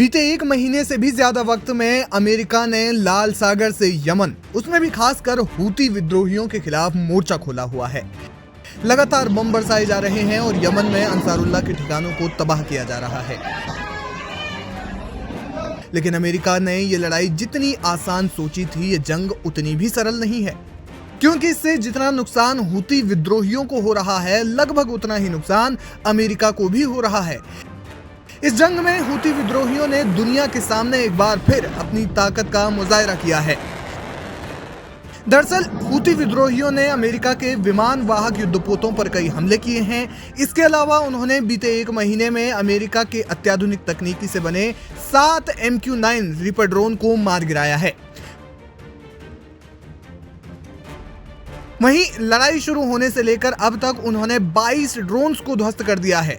बीते एक महीने से भी ज्यादा वक्त में अमेरिका ने लाल सागर से यमन, उसमें भी खासकर हूती विद्रोहियों के खिलाफ मोर्चा खोला हुआ है। लगातार बम बरसाए जा रहे हैं और यमन में अंसारुल्लाह के ठिकानों को तबाह किया जा रहा है। लेकिन अमेरिका ने यह लड़ाई जितनी आसान सोची थी, ये जंग उतनी भी सरल नहीं है, क्योंकि इससे जितना नुकसान हूती विद्रोहियों को हो रहा है, लगभग उतना ही नुकसान अमेरिका को भी हो रहा है। इस जंग में हूती विद्रोहियों ने दुनिया के सामने एक बार फिर अपनी ताकत का मुजाहिरा किया है। दरअसल हूती विद्रोहियों ने अमेरिका के विमान वाहक युद्धपोतों पर कई हमले किए हैं। इसके अलावा उन्होंने बीते एक महीने में अमेरिका के अत्याधुनिक तकनीकी से बने 7 MQ-9 रीपर ड्रोन को मार गिराया है। वहीं लड़ाई शुरू होने से लेकर अब तक उन्होंने 22 ड्रोन्स को ध्वस्त कर दिया है।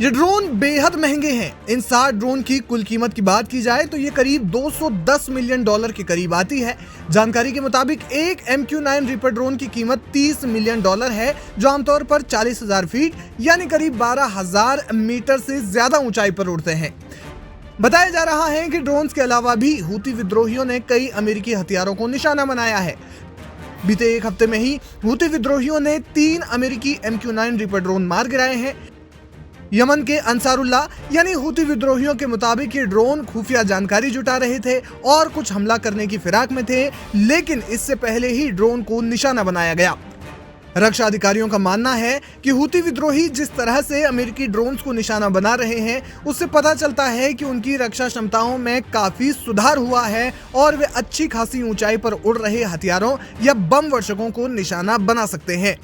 ये ड्रोन बेहद महंगे हैं। इन 7 ड्रोन की कुल कीमत की बात की जाए तो ये करीब $210 मिलियन के करीब आती है। जानकारी के मुताबिक एक MQ-9 रीपर ड्रोन की कीमत $30 मिलियन है, जो आमतौर पर 40,000 फीट यानी करीब 12,000 मीटर से ज्यादा ऊंचाई पर उड़ते हैं। बताया जा रहा है कि ड्रोन्स के अलावा भी हूती विद्रोहियों ने कई अमेरिकी हथियारों को निशाना बनाया है। बीते एक हफ्ते में ही हूती विद्रोहियों ने 3 अमेरिकी MQ-9 रीपर ड्रोन मार गिराए हैं। यमन के अंसारुल्लाह यानी हूती विद्रोहियों के मुताबिक ये ड्रोन खुफिया जानकारी जुटा रहे थे और कुछ हमला करने की फिराक में थे, लेकिन इससे पहले ही ड्रोन को निशाना बनाया गया। रक्षा अधिकारियों का मानना है कि हूती विद्रोही जिस तरह से अमेरिकी ड्रोन्स को निशाना बना रहे हैं, उससे पता चलता है कि उनकी रक्षा क्षमताओं में काफी सुधार हुआ है और वे अच्छी खासी ऊंचाई पर उड़ रहे हथियारों या बम वर्षकों को निशाना बना सकते हैं।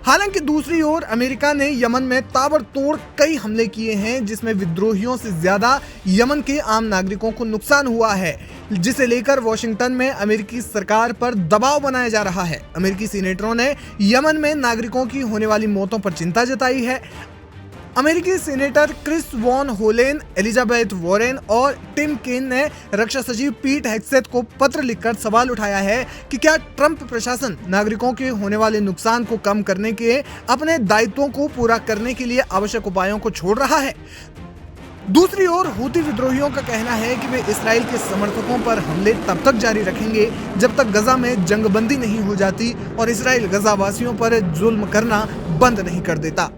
हालांकि दूसरी ओर अमेरिका ने यमन में ताबड़तोड़ कई हमले किए हैं, जिसमें विद्रोहियों से ज्यादा यमन के आम नागरिकों को नुकसान हुआ है, जिसे लेकर वॉशिंगटन में अमेरिकी सरकार पर दबाव बनाया जा रहा है। अमेरिकी सीनेटरों ने यमन में नागरिकों की होने वाली मौतों पर चिंता जताई है। अमेरिकी senator Chris von होलेन, Elizabeth Warren और टिम केन ने रक्षा सचिव पीट हेग्सेथ को पत्र लिखकर सवाल उठाया है कि क्या ट्रंप प्रशासन नागरिकों के होने वाले नुकसान को कम करने के अपने दायित्वों को पूरा करने के लिए आवश्यक उपायों को छोड़ रहा है। दूसरी ओर हूती विद्रोहियों का कहना है कि वे इसराइल के समर्थकों पर हमले तब तक जारी रखेंगे जब तक गजा में जंगबंदी नहीं हो जाती और इसराइल गजा वासियों पर जुल्म करना बंद नहीं कर देता।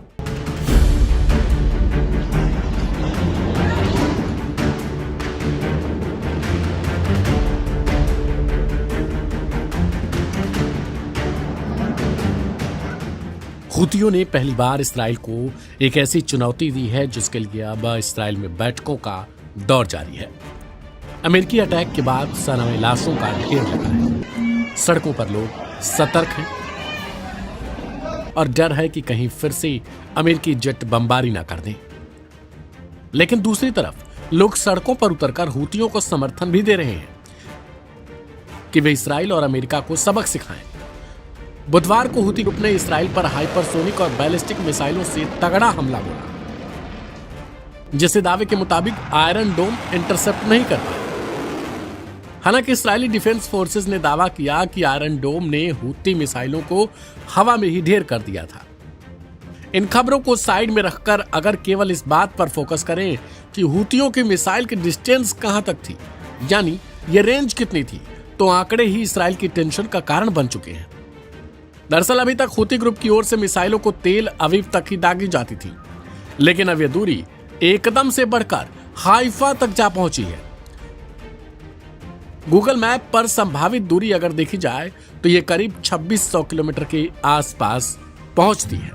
हूतियों ने पहली बार इसराइल को एक ऐसी चुनौती दी है जिसके लिए अब इसराइल में बैठकों का दौर जारी है। अमेरिकी अटैक के बाद सना में लाशों का ढेर लगा है। सड़कों पर लोग सतर्क हैं और डर है कि कहीं फिर से अमेरिकी जेट बमबारी ना कर दें। लेकिन दूसरी तरफ लोग सड़कों पर उतरकर हूतियों को समर्थन भी दे रहे हैं कि वे इसराइल और अमेरिका को सबक सिखाएं। बुधवार को हूती ग्रुप ने इसराइल पर हाइपरसोनिक और बैलिस्टिक मिसाइलों से तगड़ा हमला बोला, जिसे दावे के मुताबिक आयरन डोम इंटरसेप्ट नहीं कर पाया। हालांकि इस्राएली डिफेंस फोर्सेस ने दावा किया कि आयरन डोम ने हूती मिसाइलों को हवा में ही ढेर कर दिया था। इन खबरों को साइड में रखकर अगर केवल इस बात पर फोकस करें कि हूतियों की मिसाइल की डिस्टेंस कहां तक थी, यानी ये रेंज कितनी थी, तो आंकड़े ही इसराइल की टेंशन का कारण बन चुके हैं। दरअसल अभी तक हूती ग्रुप की ओर से मिसाइलों को तेल अवीव तक ही दागी जाती थी, लेकिन अब यह दूरी एकदम से बढ़कर हाइफा तक जा पहुंची है। गूगल मैप पर संभावित दूरी अगर देखी जाए तो यह करीब 2600 किलोमीटर के आसपास पहुंचती है।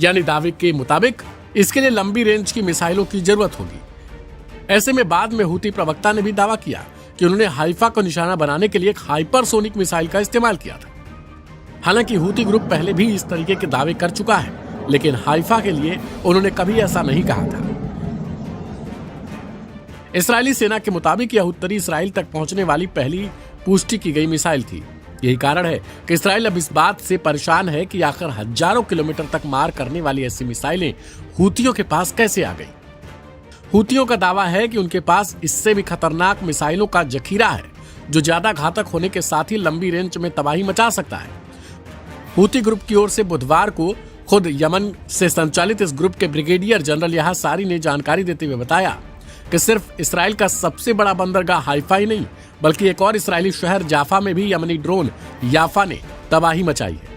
यानी दावे के मुताबिक इसके लिए लंबी रेंज की मिसाइलों की जरूरत होगी। ऐसे में बाद में हूती प्रवक्ता ने भी दावा किया कि उन्होंने हाइफा को निशाना बनाने के लिए एक हाइपरसोनिक मिसाइल का इस्तेमाल किया था। हालांकि हूती ग्रुप पहले भी इस तरीके के दावे कर चुका है, लेकिन हाइफा के लिए उन्होंने कभी ऐसा नहीं कहा था। इस्राएली सेना के मुताबिक यह उत्तरी इसराइल तक पहुंचने वाली पहली पुष्टि की गई मिसाइल थी। यही कारण है कि इसराइल अब इस बात से परेशान है कि आखिर हजारों किलोमीटर तक मार करने वाली ऐसी मिसाइलें हूतियों के पास कैसे आ गई। हूतियों का दावा है कि उनके पास इससे भी खतरनाक मिसाइलों का जखीरा है जो ज्यादा घातक होने के साथ ही लंबी रेंज में तबाही मचा सकता है। हूती ग्रुप की ओर से बुधवार को खुद यमन से संचालित इस ग्रुप के ब्रिगेडियर जनरल यहा सारी ने जानकारी देते हुए बताया कि सिर्फ इसराइल का सबसे बड़ा बंदरगाह हाइफा ही नहीं बल्कि एक और इसराइली शहर जाफा में भी यमनी ड्रोन याफा ने तबाही मचाई है।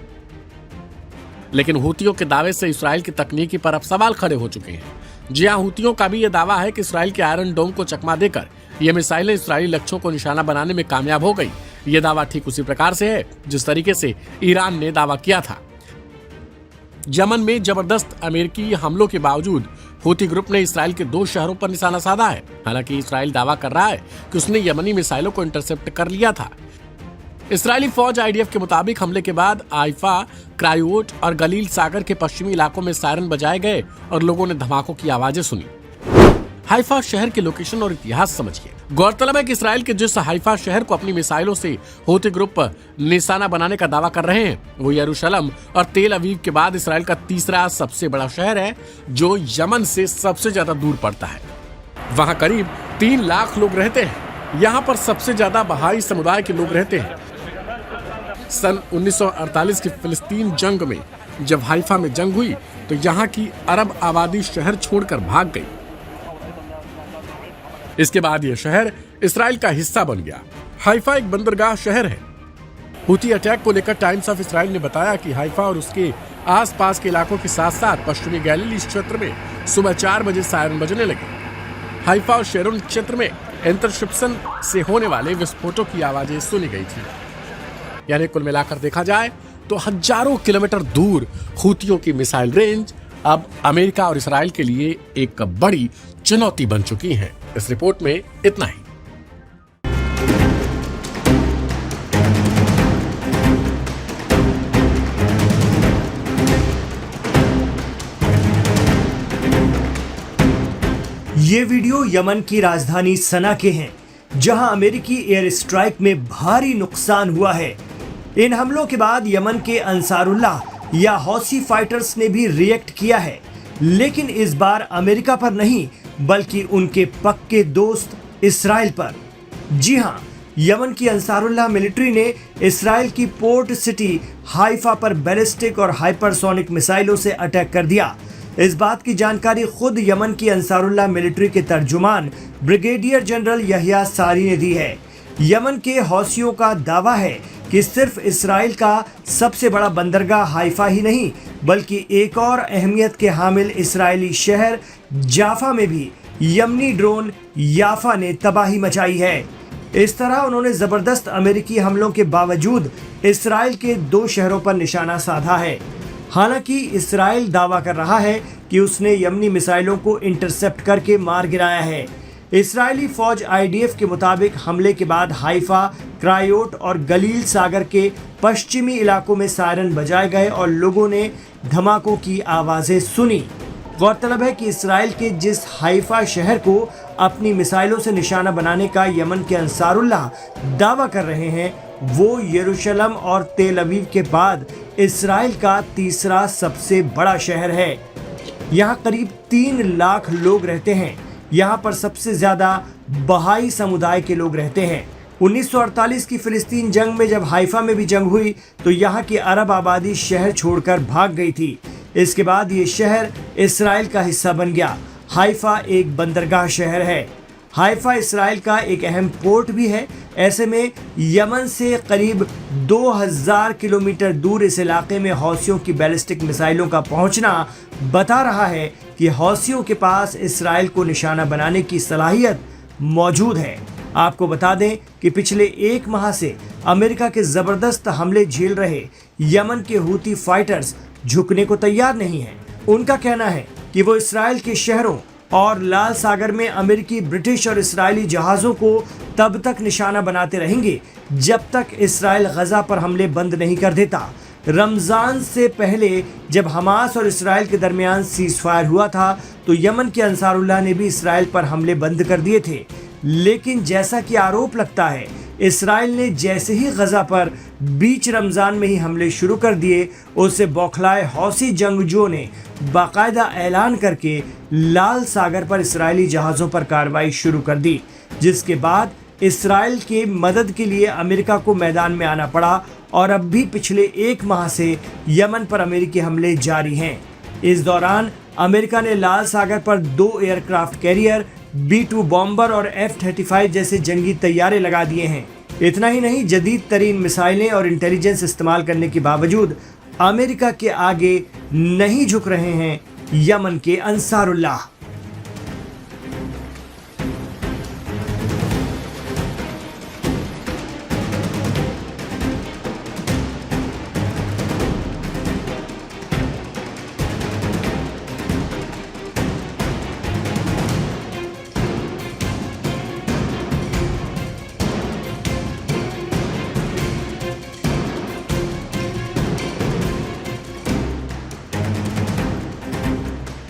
लेकिन हूतियों के दावे से इसराइल की तकनीकी पर अब सवाल खड़े हो चुके हैं। जी हां, हूतियों का भी यह दावा है कि इसराइल के आयरन डोम को चकमा देकर ये मिसाइलें इसराइली लक्ष्यों को निशाना बनाने में कामयाब हो गई। ये दावा ठीक उसी प्रकार से है जिस तरीके से ईरान ने दावा किया था। यमन में जबरदस्त अमेरिकी हमलों के बावजूद हूती ग्रुप ने इसराइल के 2 शहरों पर निशाना साधा है। हालांकि इसराइल दावा कर रहा है कि उसने यमनी मिसाइलों को इंटरसेप्ट कर लिया था। इसराइली फौज IDF के मुताबिक हमले के बाद हाइफा, क्रायोट और गलील सागर के पश्चिमी इलाकों में सायरन बजाए गए और लोगों ने धमाकों की आवाजें सुनी। हाइफा शहर के लोकेशन और इतिहास समझिए। गौरतलब है कि इसराइल के जिस हाइफा शहर को अपनी मिसाइलों से हूती ग्रुप निशाना बनाने का दावा कर रहे हैं वो यरूशलेम और तेल अवीव के बाद इसराइल का तीसरा सबसे बड़ा शहर है जो यमन से सबसे ज्यादा दूर पड़ता है। वहां करीब 3 लाख लोग रहते हैं। यहाँ पर सबसे ज्यादा बहाई समुदाय के लोग रहते हैं। सन 1948 की फिलिस्तीन जंग में जब हाइफा में जंग हुई तो यहाँ की अरब आबादी शहर छोड़कर भाग गई। इसके बाद यह शहर इसराइल का हिस्सा बन गया। हाइफा एक बंदरगाह शहर है। हूती अटैक को लेकर टाइम्स ऑफ इसराइल ने बताया कि हाइफा और उसके आसपास के इलाकों के साथ साथ पश्चिमी गैलीली क्षेत्र में सुबह 4 बजे सायरन बजने लगे। हाइफा और शेरोन क्षेत्र में इंटरसेप्शन से होने वाले विस्फोटों की आवाजें सुनी गई थी। यानी कुल मिलाकर देखा जाए तो हजारों किलोमीटर दूर हूतियों की मिसाइल रेंज अब अमेरिका और इसराइल के लिए एक बड़ी चुनौती बन चुकी है। इस रिपोर्ट में इतना ही। ये वीडियो यमन की राजधानी सना के हैं, जहां अमेरिकी एयर स्ट्राइक में भारी नुकसान हुआ है। इन हमलों के बाद यमन के अंसारुल्लाह या हौसी फाइटर्स ने भी रिएक्ट किया है, लेकिन इस बार अमेरिका पर नहीं बल्कि उनके पक्के दोस्त इसराइल पर। जी हां, यमन की अंसारुल्लाह मिलिट्री ने इसराइल की पोर्ट सिटी हाइफा पर बैलिस्टिक और हाइपरसोनिक मिसाइलों से अटैक कर दिया। इस बात की जानकारी खुद यमन की अंसारुल्लाह मिलिट्री के तर्जुमान ब्रिगेडियर जनरल यहया सारी ने दी है। यमन के हौसियों का दावा है कि सिर्फ इसराइल का सबसे बड़ा बंदरगाह हाइफा ही नहीं बल्कि एक और अहमियत के हामिल इसराइली शहर जाफा में भी यमनी ड्रोन याफा ने तबाही मचाई है। इस तरह उन्होंने जबरदस्त अमेरिकी हमलों के बावजूद इसराइल के 2 शहरों पर निशाना साधा है। हालांकि इसराइल दावा कर रहा है कि उसने यमनी मिसाइलों को इंटरसेप्ट करके मार गिराया है। इसराइली फौज IDF के मुताबिक हमले के बाद हाइफा, क्रायोट और गलील सागर के पश्चिमी इलाकों में सायरन बजाए गए और लोगों ने धमाकों की आवाजें सुनी। गौरतलब है कि इसराइल के जिस हाइफा शहर को अपनी मिसाइलों से निशाना बनाने का यमन के अंसारुल्लाह दावा कर रहे हैं वो यरूशलेम और तेल अवीव के बाद इसराइल का तीसरा सबसे बड़ा शहर है। यहाँ करीब 3 लाख लोग रहते हैं। यहाँ पर सबसे ज्यादा बहाई समुदाय के लोग रहते हैं। 1948 की फिलिस्तीन जंग में जब हाइफा में भी जंग हुई तो यहाँ की अरब आबादी शहर छोड़कर भाग गई थी। इसके बाद ये शहर इसराइल का हिस्सा बन गया। हाइफा एक बंदरगाह शहर है। हाइफा इसराइल का एक अहम पोर्ट भी है। ऐसे में यमन से करीब 2000 किलोमीटर दूर इस इलाके में हौसियों की बैलिस्टिक मिसाइलों का पहुंचना बता रहा है कि हौसियों के पास इसराइल को निशाना बनाने की सलाहियत मौजूद है। आपको बता दें कि पिछले 1 माह से अमेरिका के जबरदस्त हमले झेल रहे यमन के हूती फाइटर्स झुकने को तैयार नहीं हैं। उनका कहना है कि वो इसराइल के शहरों और लाल सागर में अमेरिकी, ब्रिटिश और इस्राएली जहाज़ों को तब तक निशाना बनाते रहेंगे जब तक इसराइल गजा पर हमले बंद नहीं कर देता। रमज़ान से पहले जब हमास और इसराइल के दरमियान सीज़फायर हुआ था तो यमन के अंसारुल्लाह ने भी इसराइल पर हमले बंद कर दिए थे, लेकिन जैसा कि आरोप लगता है, इसराइल ने जैसे ही गजा पर बीच रमजान में ही हमले शुरू कर दिए, उससे बौखलाए हौसी जंगजुओं ने बाकायदा ऐलान करके लाल सागर पर इसराइली जहाज़ों पर कार्रवाई शुरू कर दी, जिसके बाद इसराइल के मदद के लिए अमेरिका को मैदान में आना पड़ा और अब भी पिछले 1 माह से यमन पर अमेरिकी हमले जारी हैं। इस दौरान अमेरिका ने लाल सागर पर 2 एयरक्राफ्ट कैरियर, B-2 बॉम्बर और F-35 जैसे जंगी तैयारे लगा दिए हैं। इतना ही नहीं, जदीद तरीन मिसाइलें और इंटेलिजेंस इस्तेमाल करने के बावजूद अमेरिका के आगे नहीं झुक रहे हैं यमन के अंसारुल्लाह।